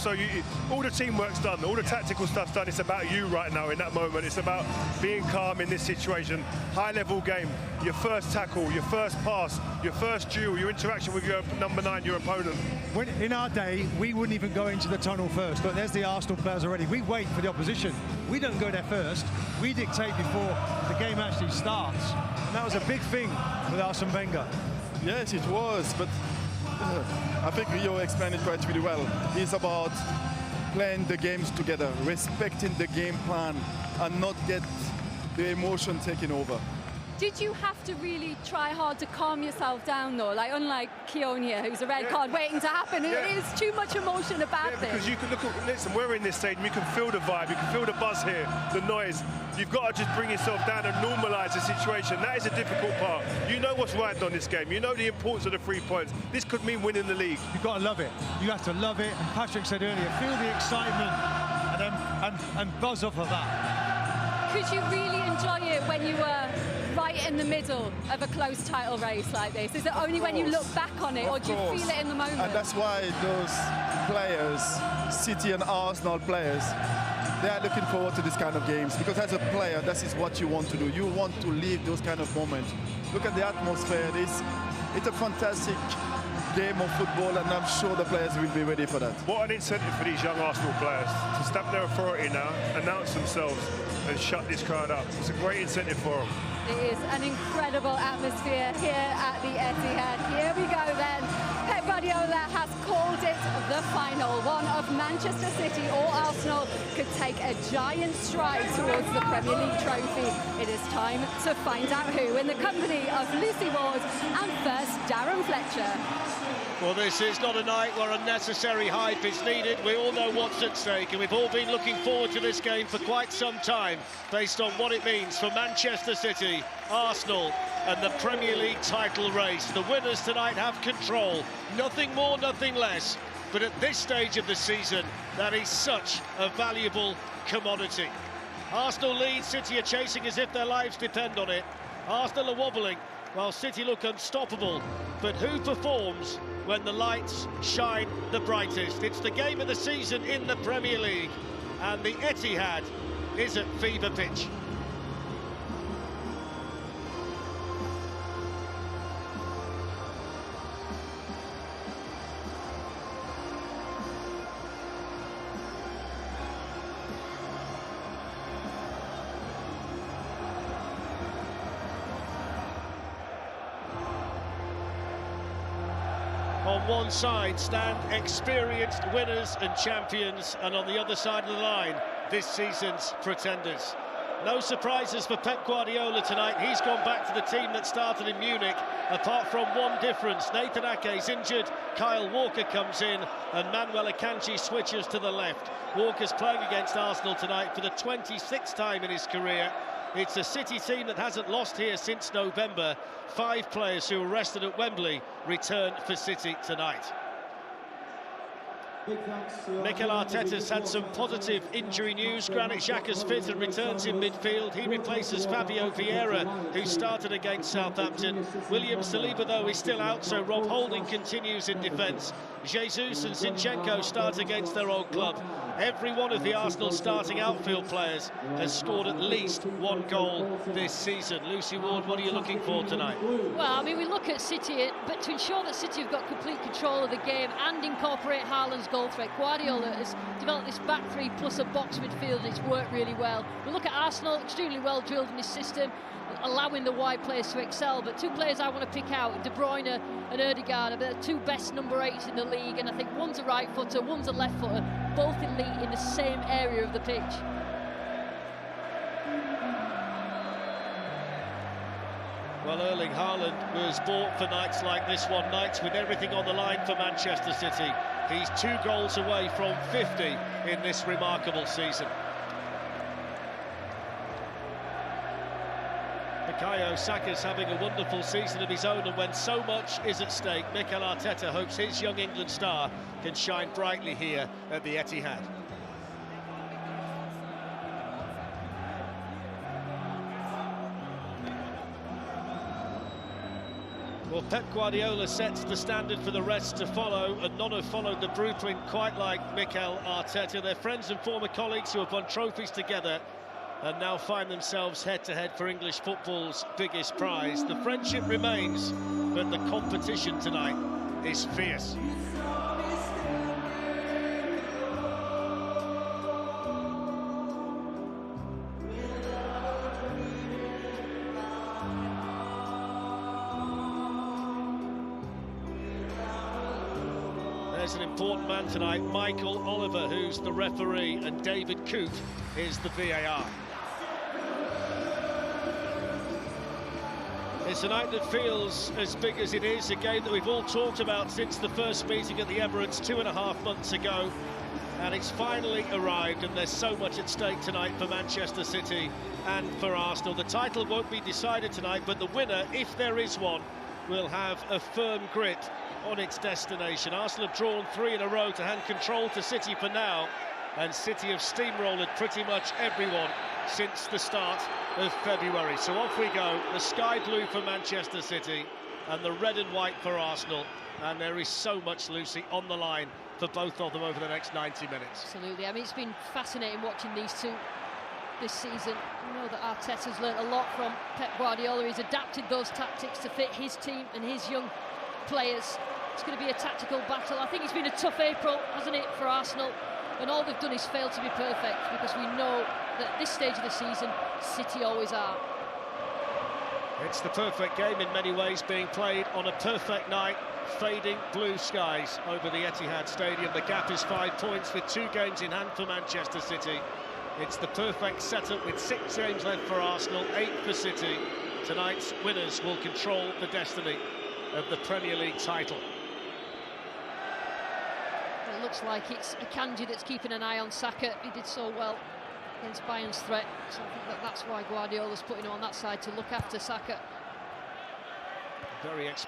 So all the teamwork's done, all the tactical stuff's done. It's about you right now in that moment. It's about being calm in this situation. High-level game, your first tackle, your first pass, your first duel, your interaction with your number 9, your opponent. In our day, we wouldn't even go into the tunnel first. Look, there's the Arsenal players already. We wait for the opposition. We don't go there first. We dictate before the game actually starts. And that was a big thing with Arsene Wenger. Yes, it was, but I think Rio explained it quite really well. It's about playing the games together, respecting the game plan, and not get the emotion taken over. Did you have to really try hard to calm yourself down, though? Like, unlike Keown here, who's a red card waiting to happen, it is too much emotion about this. Because you can look at, listen, we're in this stadium, you can feel the vibe, you can feel the buzz here, the noise. You've got to just bring yourself down and normalise the situation. That is a difficult part. You know what's riding on this game. You know the importance of the 3 points. This could mean winning the league. You've got to love it. You have to love it. And Patrick said earlier, feel the excitement and buzz off of that. Could you really enjoy it when you were right in the middle of a close title race like this? Is it only when you look back on it, or do you feel it in the moment? And that's why those players, City and Arsenal players, they are looking forward to this kind of games, because as a player, this is what you want to do. You want to live those kind of moments. Look at the atmosphere. It's a fantastic game of football, and I'm sure the players will be ready for that. What an incentive for these young Arsenal players to stamp their authority now, announce themselves, and shut this crowd up. It's a great incentive for them. It is an incredible atmosphere here at the Etihad. Here we go then. Pep Guardiola has called it the final. One of Manchester City or Arsenal could take a giant stride towards the Premier League trophy. It is time to find out who, in the company of Lucy Ward and first Darren Fletcher. Well, this is not a night where unnecessary hype is needed. We all know what's at stake, and we've all been looking forward to this game for quite some time, based on what it means for Manchester City, Arsenal, and the Premier League title race. The winners tonight have control, nothing more, nothing less. But at this stage of the season, that is such a valuable commodity. Arsenal lead, City are chasing as if their lives depend on it. Arsenal are wobbling, while City look unstoppable. But who performs when the lights shine the brightest? It's the game of the season in the Premier League, and the Etihad is at fever pitch. On one side stand experienced winners and champions, and on the other side of the line, this season's pretenders. No surprises for Pep Guardiola tonight. He's gone back to the team that started in Munich, apart from one difference. Nathan Ake's injured, Kyle Walker comes in, and Manuel Akanji switches to the left. Walker's playing against Arsenal tonight for the 26th time in his career. It's a City team that hasn't lost here since November. 5 players who were rested at Wembley return for City tonight. Mikel Arteta's had some positive injury news. Granit Xhaka's fit and returns in midfield. He replaces Fabio Vieira, who started against Southampton. William Saliba, though, is still out, so Rob Holding continues in defence. Jesus and Zinchenko start against their old club. Every one of the Arsenal starting outfield players has scored at least 1 goal this season. Lucy Ward, what are you looking for tonight? Well, I mean, we look at City, but to ensure that City have got complete control of the game and incorporate Haaland's goal threat, Guardiola has developed this back three plus a box midfield, and it's worked really well. We look at Arsenal, extremely well drilled in his system, allowing the wide players to excel. But 2 players I want to pick out, De Bruyne and Ødegaard, are the 2 best number 8s in the league, and I think one's a right footer, one's a left footer, both elite in the same area of the pitch. Well, Erling Haaland was bought for nights like this one, nights with everything on the line for Manchester City. He's 2 goals away from 50 in this remarkable season. Bukayo Saka's having a wonderful season of his own, and when so much is at stake, Mikel Arteta hopes his young England star can shine brightly here at the Etihad. Well, Pep Guardiola sets the standard for the rest to follow, and none have followed the blueprint quite like Mikel Arteta. They're friends and former colleagues who have won trophies together and now find themselves head-to-head for English football's biggest prize. The friendship remains, but the competition tonight is fierce. There's an important man tonight, Michael Oliver, who's the referee, and David Coote is the VAR. It's a night that feels as big as it is, a game that we've all talked about since the first meeting at the Emirates 2.5 months ago, and it's finally arrived, and there's so much at stake tonight for Manchester City and for Arsenal. The title won't be decided tonight, but the winner, if there is one, will have a firm grip on its destination. Arsenal have drawn 3 in a row to hand control to City for now, and City have steamrolled pretty much everyone since the start of February. So off we go, the sky blue for Manchester City and the red and white for Arsenal, and there is so much, Lucy, on the line for both of them over the next 90 minutes. Absolutely. I mean, it's been fascinating watching these two this season. I know that Arteta's learnt a lot from Pep Guardiola. He's adapted those tactics to fit his team and his young players. It's going to be a tactical battle. I think it's been a tough April, hasn't it, for Arsenal? And all they've done is fail to be perfect, because we know that at this stage of the season, City always are. It's the perfect game in many ways, being played on a perfect night. Fading blue skies over the Etihad Stadium. The gap is 5 points with 2 games in hand for Manchester City. It's the perfect setup with 6 games left for Arsenal, 8 for City. Tonight's winners will control the destiny of the Premier League title. It looks like it's Akanji that's keeping an eye on Saka. He did so well against Bayern's threat, so I think that's why Guardiola's putting him on that side to look after Saka. Very experienced.